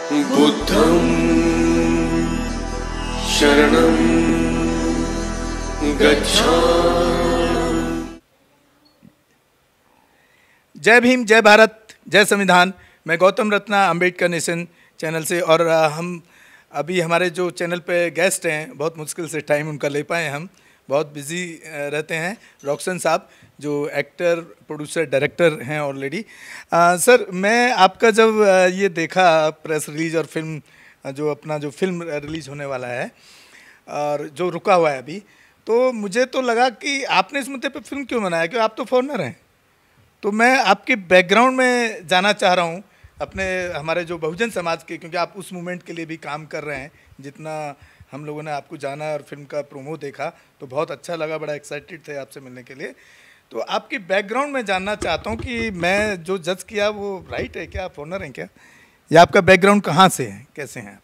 बुद्धं शरणं गच्छामि। जय भीम, जय भारत, जय संविधान। मैं गौतम रत्ना, अम्बेडकर नेशन चैनल से। और हम अभी हमारे जो चैनल पे गेस्ट हैं, बहुत मुश्किल से टाइम उनका ले पाए, हम बहुत बिजी रहते हैं। रॉक्सन साहब जो एक्टर, प्रोड्यूसर, डायरेक्टर हैं ऑलरेडी। सर, मैं आपका जब ये देखा प्रेस रिलीज और फिल्म जो अपना जो फिल्म रिलीज होने वाला है और जो रुका हुआ है अभी, तो मुझे तो लगा कि आपने इस मुद्दे पे फिल्म क्यों बनाया, क्योंकि आप तो फॉरेनर हैं। तो मैं आपके बैकग्राउंड में जाना चाह रहा हूँ, अपने हमारे जो बहुजन समाज के, क्योंकि आप उस मूवमेंट के लिए भी काम कर रहे हैं। जितना हम लोगों ने आपको जाना और फिल्म का प्रोमो देखा तो बहुत अच्छा लगा, बड़ा एक्साइटेड थे आपसे मिलने के लिए। तो आपकी बैकग्राउंड में जानना चाहता हूँ कि मैं जो जज किया वो राइट है क्या, आप ऑनर हैं क्या, या आपका बैकग्राउंड कहाँ से है, कैसे हैं?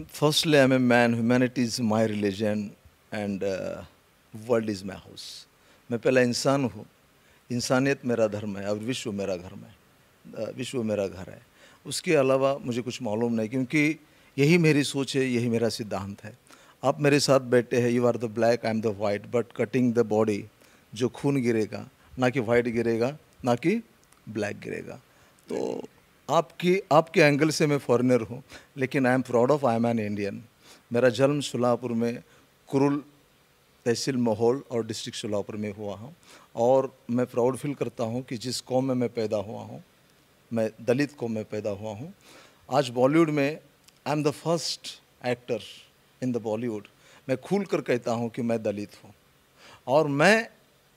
Firstly, I'm a man. Humanity is my religion and world is my house. मैं पहला इंसान हूँ, इंसानियत मेरा धर्म है और विश्व मेरा घर में, विश्व मेरा घर है। उसके अलावा मुझे कुछ मालूम नहीं, क्योंकि यही मेरी सोच है, यही मेरा सिद्धांत है। आप मेरे साथ बैठे हैं, you are the black, I am the white, but cutting the body जो खून गिरेगा, ना कि वाइट गिरेगा, ना कि ब्लैक गिरेगा। तो आपके एंगल से मैं फॉरेनर हूँ, लेकिन I am proud of, I am an Indian. मेरा जन्म सोलापुर में, कुरुल तहसील माहौल और डिस्ट्रिक्ट सोलापुर में हुआ हूँ। और मैं प्राउड फील करता हूँ कि जिस कौम में मैं पैदा हुआ हूँ, मैं दलित कौम में पैदा हुआ हूँ। आज बॉलीवुड में आई am the first actor in the Bollywood. मैं खुल कर कहता हूँ कि मैं दलित हूँ और मैं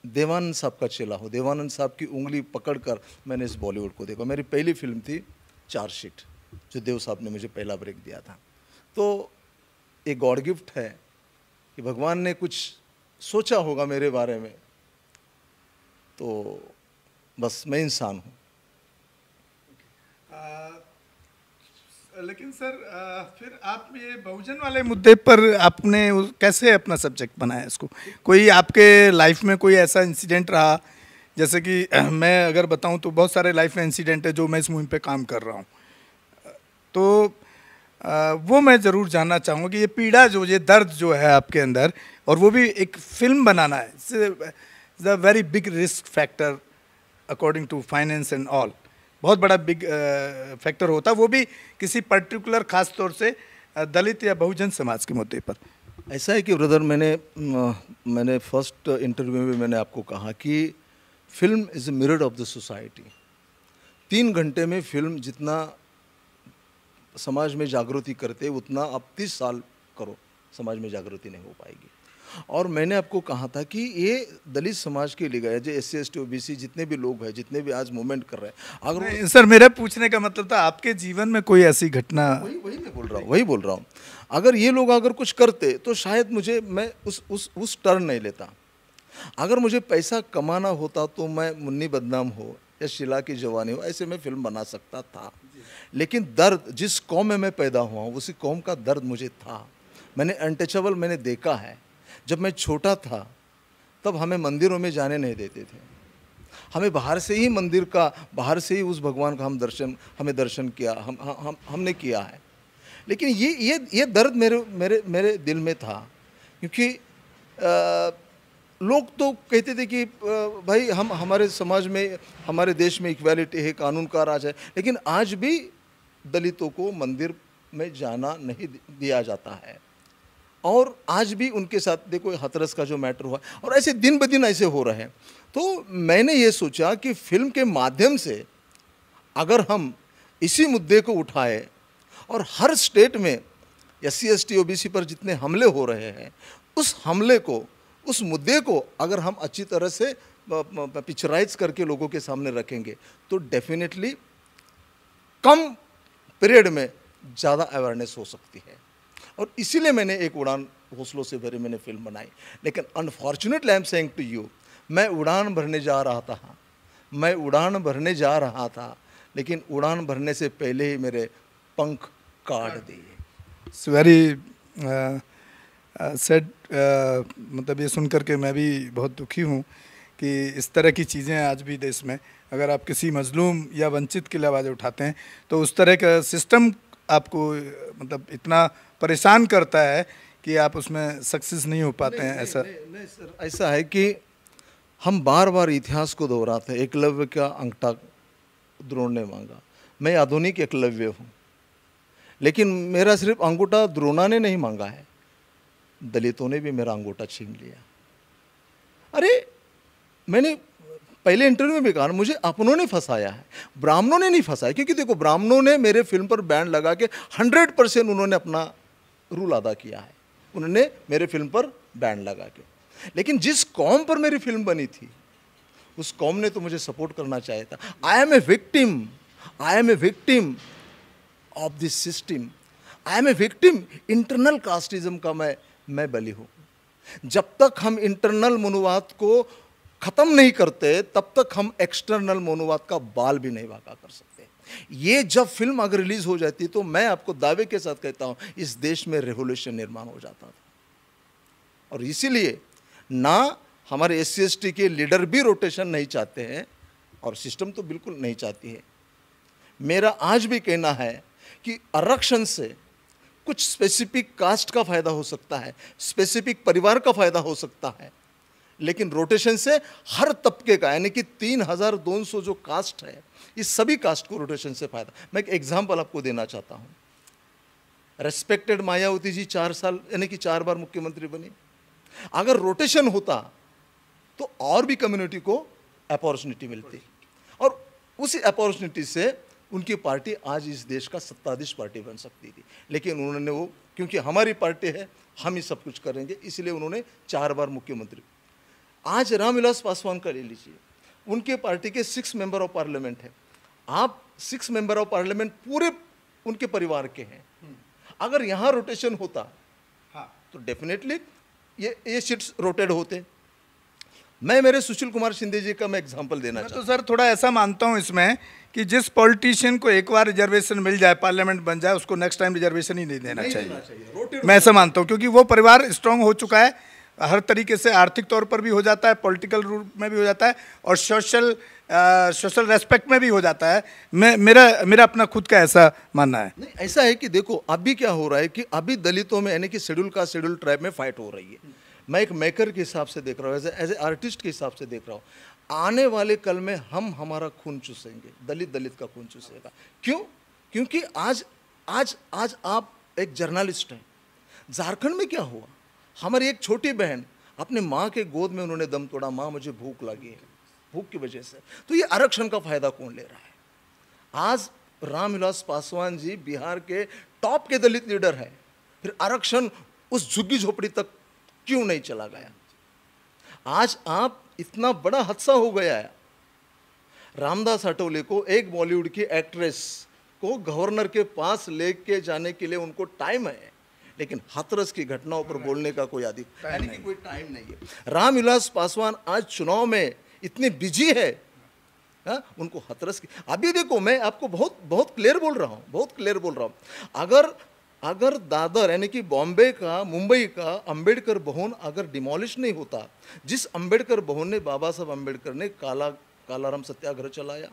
देवानंद साहब का चेला हूँ। देवानंद साहब की उंगली पकड़कर मैंने इस बॉलीवुड को देखा। मेरी पहली फिल्म थी चार्जशीट, जो देव साहब ने मुझे पहला ब्रेक दिया था। तो एक गॉड गिफ्ट है कि भगवान ने कुछ सोचा होगा मेरे बारे में। तो बस मैं इंसान हूँ। लेकिन सर, फिर आप ये बहुजन वाले मुद्दे पर आपने कैसे अपना सब्जेक्ट बनाया इसको? कोई आपके लाइफ में कोई ऐसा इंसिडेंट रहा? जैसे कि मैं अगर बताऊं तो बहुत सारे लाइफ में इंसिडेंट है जो मैं इस मुहिम पे काम कर रहा हूं। तो वो मैं ज़रूर जानना चाहूँगा कि ये पीड़ा जो, ये दर्द जो है आपके अंदर, और वो भी एक फिल्म बनाना है, it's a very big risk factor according to finance and all. बहुत बड़ा बिग फैक्टर होता है, वो भी किसी पर्टिकुलर खास तौर से दलित या बहुजन समाज के मुद्दे पर। ऐसा है कि ब्रदर, मैंने फर्स्ट इंटरव्यू में मैंने आपको कहा कि film is a mirror of the society. 3 घंटे में फिल्म जितना समाज में जागृति करते उतना आप 30 साल करो, समाज में जागृति नहीं हो पाएगी। और मैंने आपको कहा था कि ये दलित समाज के लिए गया, जो SC ST OBC जितने भी लोग हैं, जितने भी आज मूवमेंट कर रहे हैं, अगर सर मेरा पूछने का मतलब था आपके जीवन में कोई ऐसी घटना। वही मैं बोल रहा हूँ। अगर ये लोग अगर कुछ करते तो शायद मैं उस टर्न नहीं लेता। अगर मुझे पैसा कमाना होता तो मैं मुन्नी बदनाम हो या शीला की जवानी हो, ऐसे मैं फिल्म बना सकता था। लेकिन दर्द, जिस कौम में मैं पैदा हुआ हूँ उसी कौम का दर्द मुझे था। मैंने अनटचेबल मैंने देखा है। जब मैं छोटा था तब हमें मंदिरों में जाने नहीं देते थे। हमें बाहर से ही मंदिर का, बाहर से ही उस भगवान का हमें दर्शन किया, हमने किया है। लेकिन ये दर्द मेरे दिल में था, क्योंकि लोग तो कहते थे कि भाई हमारे समाज में, हमारे देश में इक्वालिटी है, कानून का राज है, लेकिन आज भी दलितों को मंदिर में जाना नहीं दिया जाता है। और आज भी उनके साथ देखो हथरस का जो मैटर हुआ, और ऐसे दिन ब दिन ऐसे हो रहे हैं। तो मैंने ये सोचा कि फिल्म के माध्यम से अगर हम इसी मुद्दे को उठाए और हर स्टेट में SC ST OBC पर जितने हमले हो रहे हैं, उस हमले को, उस मुद्दे को अगर हम अच्छी तरह से पिक्चराइज करके लोगों के सामने रखेंगे तो डेफिनेटली कम पीरियड में ज़्यादा अवेयरनेस हो सकती है। और इसीलिए मैंने एक उड़ान हौसलों से भरी मैंने फिल्म बनाई। लेकिन unfortunately I am saying to you, मैं उड़ान भरने जा रहा था, लेकिन उड़ान भरने से पहले ही मेरे पंख काट दिए। It's very sad. मतलब ये सुन कर के मैं भी बहुत दुखी हूँ कि इस तरह की चीज़ें आज भी देश में, अगर आप किसी मजलूम या वंचित के लिए आवाज़ उठाते हैं तो उस तरह का सिस्टम आपको मतलब इतना परेशान करता है कि आप उसमें सक्सेस नहीं हो पाते हैं? ऐसा नहीं सर, ऐसा है कि हम बार बार इतिहास को दोहराते हैं। एकलव्य का अंगूठा द्रोण ने मांगा। मैं आधुनिक एकलव्य हूँ, लेकिन मेरा सिर्फ अंगूठा द्रोणा ने नहीं मांगा है, दलितों ने भी मेरा अंगूठा छीन लिया। अरे मैंने पहले इंटरव्यू में भी कहा, मुझे अपनों ने फंसाया है, ब्राह्मणों ने नहीं फंसाया। क्योंकि देखो, ब्राह्मणों ने मेरे फिल्म पर बैन लगा के 100% उन्होंने अपना रूल अदा किया है, उन्होंने मेरे फिल्म पर बैन लगा के। लेकिन जिस कौम पर मेरी फिल्म बनी थी, उस कौम ने तो मुझे सपोर्ट करना चाहिए था। I am a victim of this system, I am a victim internal casteism का मैं बली हूँ। जब तक हम इंटरनल मनुवाद को खत्म नहीं करते, तब तक हम एक्सटर्नल मनुवाद का बाल भी नहीं वाका कर सकते। ये जब फिल्म अगर रिलीज हो जाती, तो मैं आपको दावे के साथ कहता हूँ, इस देश में रेवोल्यूशन निर्माण हो जाता था। और इसीलिए ना हमारे SC/ST के लीडर भी रोटेशन नहीं चाहते हैं, और सिस्टम तो बिल्कुल नहीं चाहती है। मेरा आज भी कहना है कि आरक्षण से कुछ स्पेसिफिक कास्ट का फायदा हो सकता है, स्पेसिफिक परिवार का फायदा हो सकता है, लेकिन रोटेशन से हर तबके का, यानी कि 3200 जो कास्ट है, इस सभी कास्ट को रोटेशन से फायदा। मैं एक एग्जांपल आपको देना चाहता हूं। रेस्पेक्टेड मायावती जी 4 साल यानी कि 4 बार मुख्यमंत्री बनी। अगर रोटेशन होता तो और भी कम्युनिटी को अपॉर्चुनिटी मिलती, और उसी अपॉर्चुनिटी से उनकी पार्टी आज इस देश का सत्ताधीश पार्टी बन सकती थी। लेकिन उन्होंने वो, क्योंकि हमारी पार्टी है, हम ही सब कुछ करेंगे, इसलिए उन्होंने 4 बार मुख्यमंत्री। आज रामविलास पासवान का ले लीजिए, उनके पार्टी के 6 मेंबर ऑफ पार्लियामेंट है। आप 6 मेंबर ऑफ पार्लियामेंट पूरे उनके परिवार के हैं। अगर यहाँ रोटेशन होता, हाँ, तो डेफिनेटली ये सीट्स रोटेट होते। मैं मेरे सुशील कुमार शिंदे जी का मैं एग्जांपल देना चाहता हूँ। तो सर थोड़ा ऐसा मानता हूँ इसमें कि जिस पॉलिटिशियन को एक बार रिजर्वेशन मिल जाए, पार्लियामेंट बन जाए, उसको नेक्स्ट टाइम रिजर्वेशन ही नहीं देना चाहिए। मैं ऐसा मानता हूँ, क्योंकि वो परिवार स्ट्रांग हो चुका है हर तरीके से, आर्थिक तौर पर भी हो जाता है, पॉलिटिकल रूप में भी हो जाता है, और सोशल रेस्पेक्ट में भी हो जाता है। मेरा अपना खुद का ऐसा मानना है। नहीं, ऐसा है कि देखो अभी क्या हो रहा है कि अभी दलितों में, यानी कि शेड्यूल कास्ट शेड्यूल ट्राइब में फाइट हो रही है। मैं एक मेकर के हिसाब से देख रहा हूँ, एज ए आर्टिस्ट के हिसाब से देख रहा हूँ। आने वाले कल में हम हमारा खून चूसेंगे, दलित का खून चूसेगा। क्यों? क्योंकि आज आप एक जर्नलिस्ट हैं। झारखंड में क्या हुआ, हमारी एक छोटी बहन अपने माँ के गोद में उन्होंने दम तोड़ा, माँ मुझे भूख लगी है, भूख की वजह से। तो ये आरक्षण का फायदा कौन ले रहा है? आज रामविलास पासवान जी बिहार के टॉप के दलित लीडर है, फिर आरक्षण उस झुग्गी झोपड़ी तक क्यों नहीं चला गया? आज आप इतना बड़ा हादसा हो गया है। रामदास अठौले को, एक बॉलीवुड की एक्ट्रेस को गवर्नर के पास लेके जाने के लिए उनको टाइम है, लेकिन हाथरस की घटनाओं पर बोलने का कोई यानी कि कोई टाइम नहीं है। रामविलास पासवान आज चुनाव में इतने बिजी है, उनको हाथरस की। अभी देखो, मैं आपको बहुत क्लियर बोल रहा हूँ, अगर दादर यानी कि बॉम्बे का, मुंबई का अंबेडकर भवन अगर डिमोलिश नहीं होता, जिस अंबेडकर भवन ने बाबा साहब अंबेडकर ने कालाराम सत्याग्रह चलाया,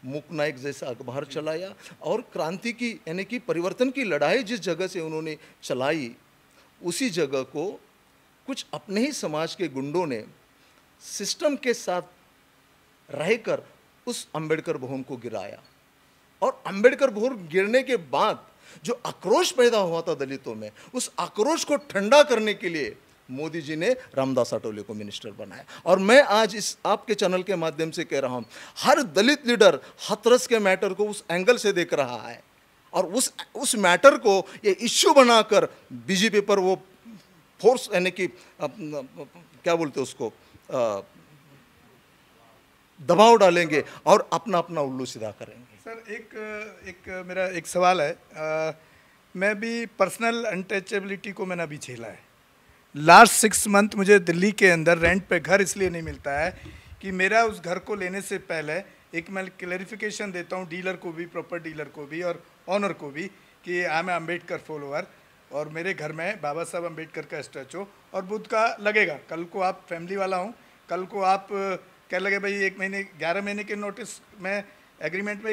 मूक नायक जैसा अखबार चलाया, और क्रांति की यानी कि परिवर्तन की लड़ाई जिस जगह से उन्होंने चलाई, उसी जगह को कुछ अपने ही समाज के गुंडों ने सिस्टम के साथ रहकर उस अंबेडकर भवन को गिराया। और अंबेडकर भवन गिरने के बाद जो आक्रोश पैदा हुआ था दलितों में, उस आक्रोश को ठंडा करने के लिए मोदी जी ने रामदास अठौले को मिनिस्टर बनाया। और मैं आज इस आपके चैनल के माध्यम से कह रहा हूं, हर दलित लीडर हाथरस के मैटर को उस एंगल से देख रहा है, और उस मैटर को ये इश्यू बनाकर बीजेपी पर वो फोर्स यानी कि क्या बोलते उसको दबाव डालेंगे और अपना उल्लू सीधा करेंगे। सर एक मेरा एक सवाल है, मैं भी पर्सनल अनटचेबिलिटी को मैंने अभी झेला है। लास्ट 6 मंथ मुझे दिल्ली के अंदर रेंट पे घर इसलिए नहीं मिलता है कि मेरा उस घर को लेने से पहले एक मैं क्लैरिफिकेशन देता हूँ डीलर को भी, प्रॉपर डीलर को भी और ऑनर को भी, कि आई एम अम्बेडकर फॉलोअर, और मेरे घर में बाबा साहब अम्बेडकर का स्टैचू और बुद्ध का लगेगा। कल को आप फैमिली वाला हूँ, कल को आप क्या लगे भाई 1 महीने 11 महीने के नोटिस में एग्रीमेंट में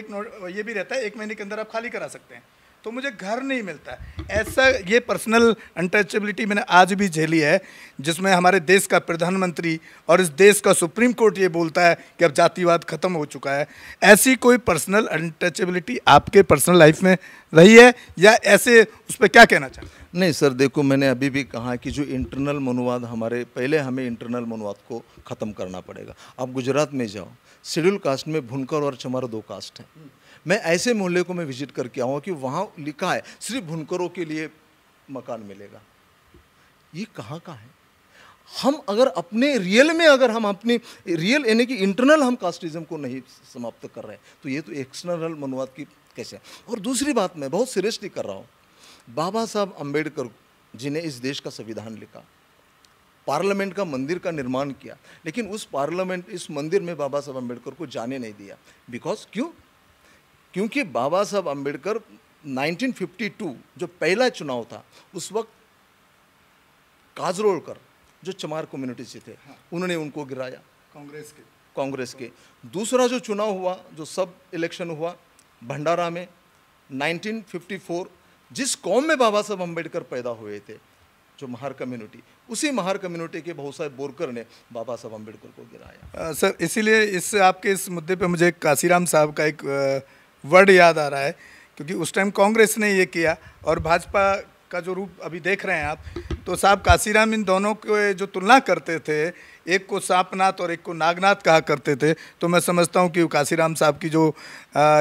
ये भी रहता है 1 महीने के अंदर आप खाली करा सकते हैं। तो मुझे घर नहीं मिलता है। ऐसा ये पर्सनल अनटचेबिलिटी मैंने आज भी झेली है, जिसमें हमारे देश का प्रधानमंत्री और इस देश का सुप्रीम कोर्ट ये बोलता है कि अब जातिवाद खत्म हो चुका है। ऐसी कोई पर्सनल अनटचेबिलिटी आपके पर्सनल लाइफ में रही है, या ऐसे उस पर क्या कहना चाहते हैं? नहीं सर, देखो मैंने अभी भी कहा कि जो इंटरनल मनुवाद हमारे, पहले हमें इंटरनल मनुवाद को ख़त्म करना पड़ेगा। आप गुजरात में जाओ, शेड्यूल कास्ट में भुनकर और चमार 2 कास्ट हैं। मैं ऐसे मोहल्ले को मैं विजिट करके आऊँ कि वहाँ लिखा है सिर्फ भुनकरों के लिए मकान मिलेगा। ये कहाँ का है? हम अगर अपने रियल में, अगर हम अपनी रियल यानी कि इंटरनल हम कास्टिज्म को नहीं समाप्त कर रहे हैं, तो ये तो एक्सटर्नल मनुवाद की कैसे है? और दूसरी बात मैं बहुत सीरियसली कर रहा हूँ, बाबा साहब अम्बेडकर जी ने इस देश का संविधान लिखा, पार्लियामेंट का मंदिर का निर्माण किया, लेकिन उस पार्लियामेंट, इस मंदिर में बाबा साहब अम्बेडकर को जाने नहीं दिया। बिकॉज क्यों? क्योंकि बाबा साहब अम्बेडकर 1952 जो पहला चुनाव था, उस वक्त काजरोलकर जो चमार कम्युनिटी से थे, उन्होंने उनको गिराया कांग्रेस के। दूसरा जो चुनाव हुआ, जो सब इलेक्शन हुआ भंडारा में 1954, जिस कौम में बाबा साहब अम्बेडकर पैदा हुए थे, जो महार कम्युनिटी, उसी महार कम्युनिटी के बहुत सारे बोरकर ने बाबा साहब अम्बेडकर को गिराया। सर, इसीलिए इस आपके इस मुद्दे पे मुझे काशीराम साहब का एक वर्ड याद आ रहा है, क्योंकि उस टाइम कांग्रेस ने ये किया और भाजपा का जो रूप अभी देख रहे हैं आप, तो साहब काशीराम इन दोनों को जो तुलना करते थे, एक को सांपनाथ और एक को नागनाथ कहा करते थे। तो मैं समझता हूँ कि काशीराम साहब की जो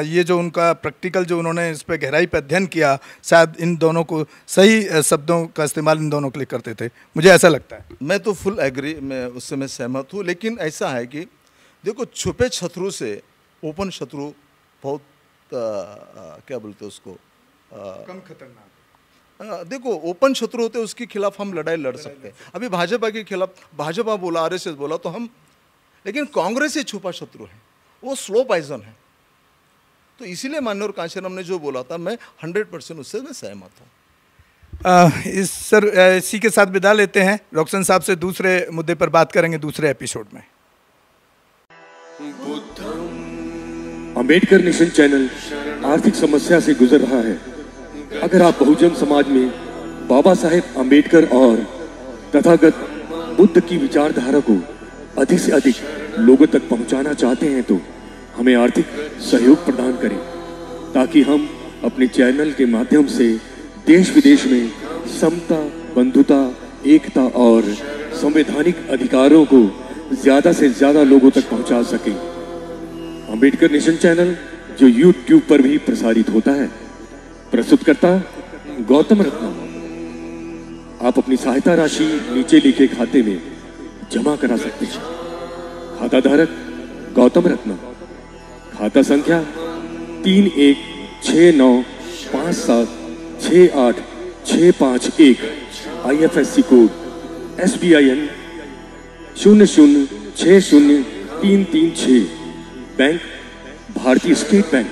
ये जो उनका प्रैक्टिकल जो उन्होंने इस पर गहराई पर अध्ययन किया, शायद इन दोनों को सही शब्दों का इस्तेमाल इन दोनों के लिए करते थे, मुझे ऐसा लगता है। मैं तो फुल एग्री, मैं उससे मैं सहमत हूँ। लेकिन ऐसा है कि देखो, छुपे शत्रु से ओपन शत्रु बहुत क्या बोलते हैं उसको, कम खतरनाक। देखो, ओपन शत्रु होते उसके खिलाफ हम लड़ाई लड़ सकते हैं। अभी भाजपा के खिलाफ भाजपा बोला, आरएसएस बोला तो हम, लेकिन कांग्रेस ही छुपा शत्रु है, वो स्लो पॉइजन है। तो इसीलिए माननीय कांशीराम ने जो बोला था, मैं 100% उससे मैं सहमत हूँ। इसी के साथ विदा लेते हैं। रोक्सन साहब से दूसरे मुद्दे पर बात करेंगे दूसरे एपिसोड में। अंबेडकर नेशन चैनल आर्थिक समस्या से गुजर रहा है। अगर आप बहुजन समाज में बाबा साहेब अंबेडकर और तथागत बुद्ध की विचारधारा को अधिक से अधिक लोगों तक पहुंचाना चाहते हैं, तो हमें आर्थिक सहयोग प्रदान करें, ताकि हम अपने चैनल के माध्यम से देश विदेश में समता, बंधुता, एकता और संवैधानिक अधिकारों को ज्यादा से ज्यादा लोगों तक पहुंचा सकें। अंबेडकर नेशन चैनल जो YouTube पर भी प्रसारित होता है, प्रस्तुतकर्ता गौतम रत्ना। आप अपनी सहायता राशि नीचे लिखे खाते में जमा करा सकते हैं। खाता धारक गौतम रत्ना। खाता संख्या 316957686551। IFSC code SBIN 0060336। बैंक भारतीय स्टेट बैंक।